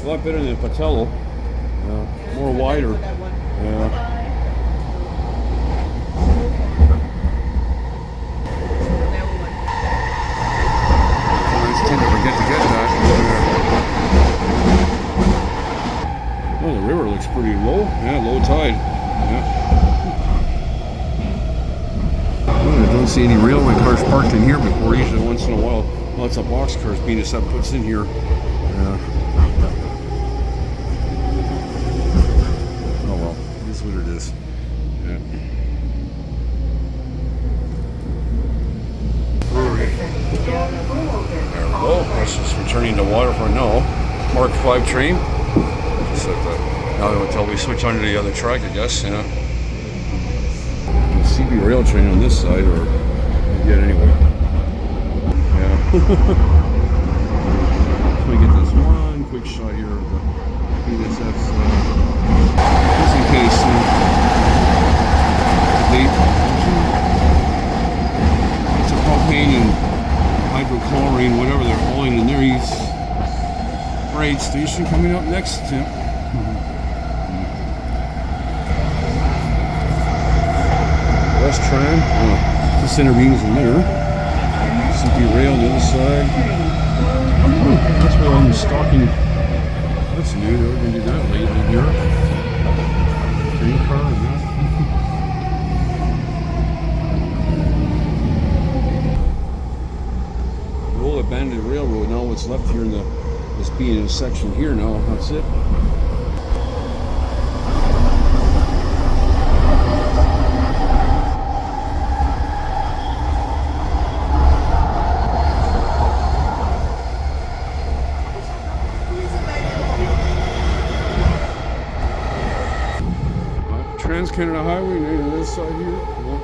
lot better than Patello. Yeah, more wider. Yeah. I tend to forget to get that. Oh, the river looks pretty low. Yeah, low tide. Yeah. I don't see any railway cars parked in here before. Usually once in a while, lots of box cars BNSF puts in here. Yeah. Oh well, it is what it is. Yeah. There we go. That's just returning to Waterfront now. Mark 5 train. Just like that. Now until we switch onto the other track, I guess. Yeah. The CB rail train on this side, or yet anyway. Yeah. Let me get this one quick shot here of the BNSF's, just in case. It's a propane and hydrochlorine, whatever they're hauling in there. Freight station coming up next. Yeah. West Tram. The center beams in there. CP rail on the other side. That's where I'm stocking. That's new. They're going to do that late in here. Train car. Yeah. The old abandoned railroad. Now what's left here in this being a section here now. That's it. Trans-Canada Highway, on this side here. Yeah.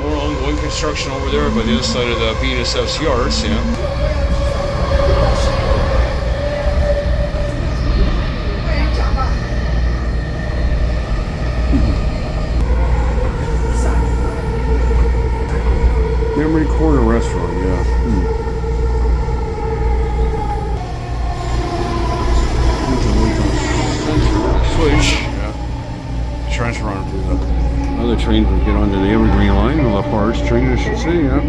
More ongoing construction over there by the other side of the BNSF's yards, yeah. Memory Corner Restaurant, yeah. Switch, yeah. Transfer on to the other train to get onto the Evergreenline, or the Forest train, I should say, yeah.